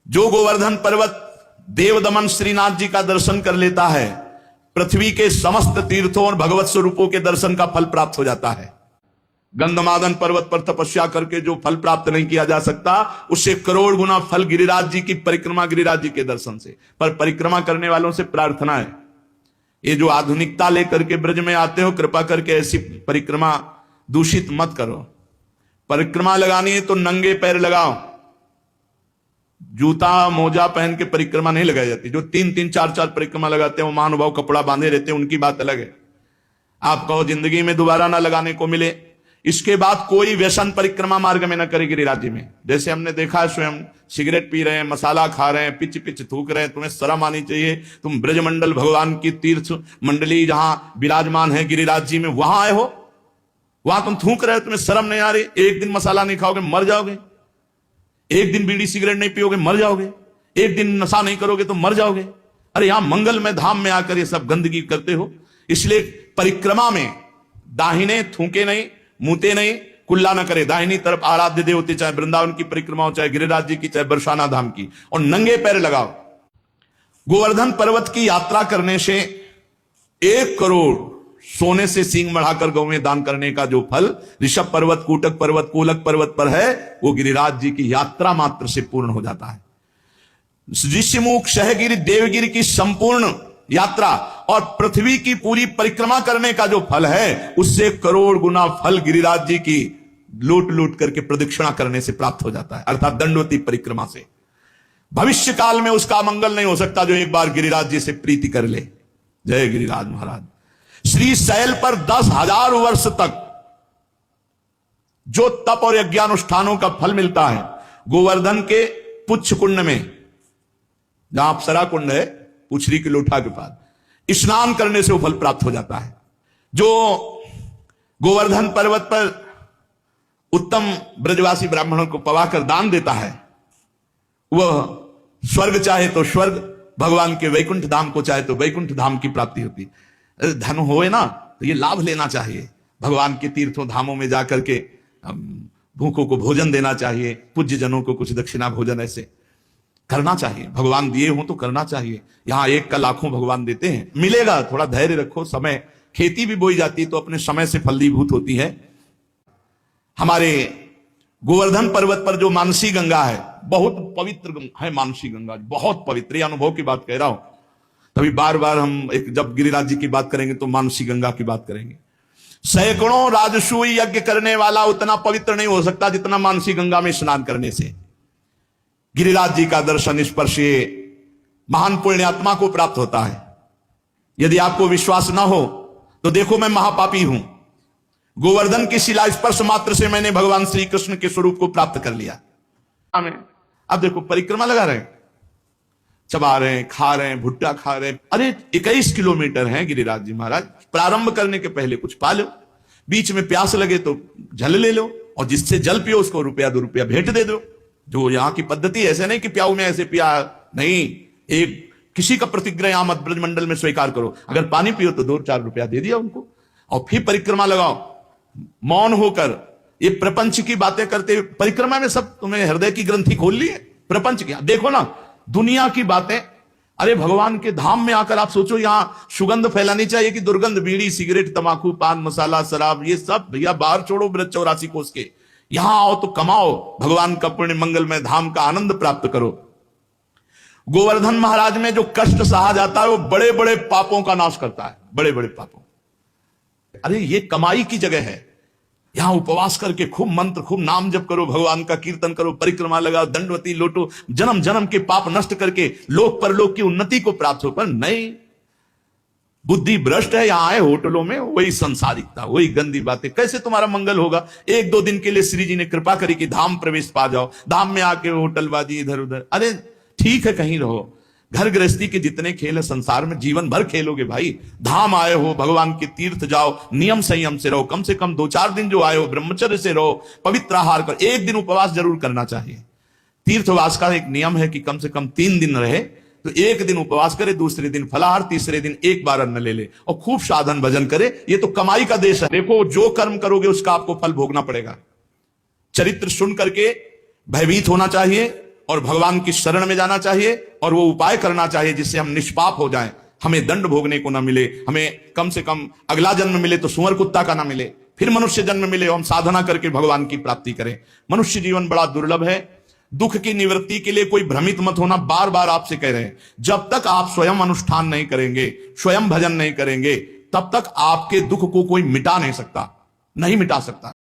जो गोवर्धन पर्वत देवदमन श्रीनाथ जी का दर्शन कर लेता है, पृथ्वी के समस्त तीर्थों और भगवत स्वरूपों के दर्शन का फल प्राप्त हो जाता है। गंधमादन पर्वत पर तपस्या करके जो फल प्राप्त नहीं किया जा सकता, उससे करोड़ गुना फल गिरिराज जी की परिक्रमा, गिरिराज जी के दर्शन से। पर परिक्रमा करने वालों से प्रार्थना है, ये जो आधुनिकता लेकर के ब्रज में आते हो, कृपा करके ऐसी परिक्रमा दूषित मत करो। परिक्रमा लगानी है तो नंगे पैर लगाओ, जूता मोजा पहन के परिक्रमा नहीं लगाई जाती। जो 3-3, 4-4 परिक्रमा लगाते हैं वो महानुभाव कपड़ा बांधे रहते हैं, उनकी बात अलग है। आप कहो जिंदगी में दोबारा ना लगाने को मिले, इसके बाद कोई व्यसन परिक्रमा मार्ग में न करे गिरिराज जी में। जैसे हमने देखा है, स्वयं सिगरेट पी रहे हैं, मसाला खा रहे हैं, पिच पिच थूक रहे हैं, तुम्हें शर्म आनी चाहिए। तुम ब्रजमंडल भगवान की तीर्थ मंडली जहां विराजमान है गिरिराज जी में, वहां आए हो, वहां तुम थूक रहे हो, तुम्हें शर्म नहीं आ रही? एक दिन मसाला नहीं खाओगे मर जाओगे, एक दिन बीड़ी सिगरेट नहीं पियोगे मर जाओगे, एक दिन नशा नहीं करोगे तो मर जाओगे। अरे यहां मंगल में धाम में आकर ये सब गंदगी करते हो। इसलिए परिक्रमा में दाहिने थूके नहीं, मुंहते नहीं, कुल्ला न करे। दाहिनी तरफ आराध्य देवते, चाहे वृंदावन की परिक्रमा हो, चाहे गिरिराज जी की, चाहे बरसाना धाम की, और नंगे पैर लगाओ। गोवर्धन पर्वत की यात्रा करने से 1 करोड़ सोने से सींग बढ़ाकर गौ में दान करने का जो फल ऋषभ पर्वत, कूटक पर्वत, कोलक पर्वत पर है, वो गिरिराज जी की यात्रा मात्र से पूर्ण हो जाता है। ऋषिमुख, सहगिरि, देवगिरि की संपूर्ण यात्रा और पृथ्वी की पूरी परिक्रमा करने का जो फल है, उससे करोड़ गुना फल गिरिराज जी की लूट लूट करके प्रदक्षिणा करने से प्राप्त हो जाता है, अर्थात दंडवती परिक्रमा से। भविष्य काल में उसका मंगल नहीं हो सकता जो एक बार गिरिराज जी से प्रीति कर ले। जय गिरिराज महाराज। श्री शैल पर 10,000 वर्ष तक जो तप और यज्ञानुष्ठानों का फल मिलता है, गोवर्धन के पुच्छ कुंड में, जहां अप्सरा कुंड है, उछरी की लोठा के पास स्नान करने से वो फल प्राप्त हो जाता है। जो गोवर्धन पर्वत पर उत्तम ब्रजवासी ब्राह्मणों को पवाकर दान देता है, वह स्वर्ग चाहे तो स्वर्ग, भगवान के वैकुंठ धाम को चाहे तो वैकुंठ धाम की प्राप्ति होती। धन होए ना तो ये लाभ लेना चाहिए, भगवान के तीर्थों धामों में जाकर के भूखों को भोजन देना चाहिए, पूज्य जनों को कुछ दक्षिणा भोजन ऐसे करना चाहिए। भगवान दिए हो तो करना चाहिए। यहां 1 का लाखों भगवान देते हैं, मिलेगा। थोड़ा धैर्य रखो, समय, खेती भी बोई जाती है तो अपने समय से फलीभूत होती है। हमारे गोवर्धन पर्वत पर जो मानसी गंगा है, बहुत पवित्र है मानसी गंगा, बहुत पवित्र। अनुभव की बात कह रहा हूं, तभी बार बार हम जब गिरिराज जी की बात करेंगे तो मानसी गंगा की बात करेंगे। सैकड़ों राजसूय यज्ञ करने वाला उतना पवित्र नहीं हो सकता जितना मानसी गंगा में स्नान करने से गिरिराज जी का दर्शन स्पर्श महान पुण्यात्मा को प्राप्त होता है। यदि आपको विश्वास ना हो तो देखो, मैं महापापी हूं, गोवर्धन की शिला स्पर्श मात्र से मैंने भगवान श्री कृष्ण के स्वरूप को प्राप्त कर लिया। अब देखो परिक्रमा लगा रहे हैं, चबा रहे हैं, खा रहे हैं, भुट्टा खा रहे हैं। अरे 21 किलोमीटर है गिरिराज जी महाराज। प्रारंभ करने के पहले कुछ पा लो, बीच में प्यास लगे तो जल ले लो, और जिससे जल पियो उसको ₹1-2 भेंट दे दो। जो यहां की पद्धति, ऐसे नहीं कि प्याऊ में ऐसे पिया नहीं, एक किसी का प्रतिग्रह यहां मत ब्रजमंडल में स्वीकार करो। अगर पानी पियो तो ₹2-4 दे दिया उनको, और फिर परिक्रमा लगाओ मौन होकर। ये प्रपंच की बातें करते, परिक्रमा में सब तुम्हें हृदय की ग्रंथि खोल ली है। प्रपंच की देखो ना, दुनिया की बातें। अरे भगवान के धाम में आकर आप सोचो, यहां सुगंध फैलानी चाहिए कि दुर्गंध? बीड़ी, सिगरेट, तंबाकू, पान मसाला, शराब, ये सब भैया बाहर छोड़ो ब्रज 84 कोस के। यहां आओ तो कमाओ, भगवान का पुण्य मंगलमय धाम का आनंद प्राप्त करो। गोवर्धन महाराज में जो कष्ट सहा जाता है वो बड़े बड़े पापों का नाश करता है, बड़े बड़े पापों। अरे ये कमाई की जगह है। यहां उपवास करके खूब मंत्र, खूब नाम जप करो, भगवान का कीर्तन करो, परिक्रमा लगाओ, दंडवती लोटो, जन्म जन्म के पाप नष्ट करके लोक परलोक की उन्नति को प्राप्त हो। पर नहीं, बुद्धि भ्रष्ट है। यहां आए होटलों में वही संसारिकता, वही गंदी बातें। कैसे तुम्हारा मंगल होगा? 1-2 दिन के लिए श्री जी ने कृपा करी कि धाम प्रवेश पा जाओ, धाम में आके होटलबाजी इधर उधर। अरे ठीक है, कहीं रहो। घर गृहस्थी के जितने खेल है संसार में, जीवन भर खेलोगे भाई। धाम आए हो, भगवान के तीर्थ जाओ, नियम संयम से रहो। कम से कम 2-4 दिन जो आए हो ब्रह्मचर्य से रहो, पवित्र आहार कर। 1 दिन उपवास जरूर करना चाहिए। तीर्थवास का एक नियम है कि कम से कम 3 दिन रहे तो 1 दिन उपवास करे, दूसरे दिन फलाहार, तीसरे दिन 1 बार अन्न ले ले, और खूब साधन भजन करे। ये तो कमाई का देश है। देखो, जो कर्म करोगे उसका आपको फल भोगना पड़ेगा। चरित्र सुन करके भयभीत होना चाहिए, और भगवान की शरण में जाना चाहिए और वो उपाय करना चाहिए जिससे हम निष्पाप हो जाएं, हमें दंड भोगने को ना मिले, हमें कम से कम अगला जन्म मिले तो सुअर कुत्ता का ना मिले, फिर मनुष्य जन्म मिले और हम साधना करके भगवान की प्राप्ति करें। मनुष्य जीवन बड़ा दुर्लभ है। दुख की निवृत्ति के लिए कोई भ्रमित मत होना, बार बार आपसे कह रहे हैं। जब तक आप स्वयं अनुष्ठान नहीं करेंगे, स्वयं भजन नहीं करेंगे, तब तक आपके दुख को कोई मिटा नहीं सकता, नहीं मिटा सकता।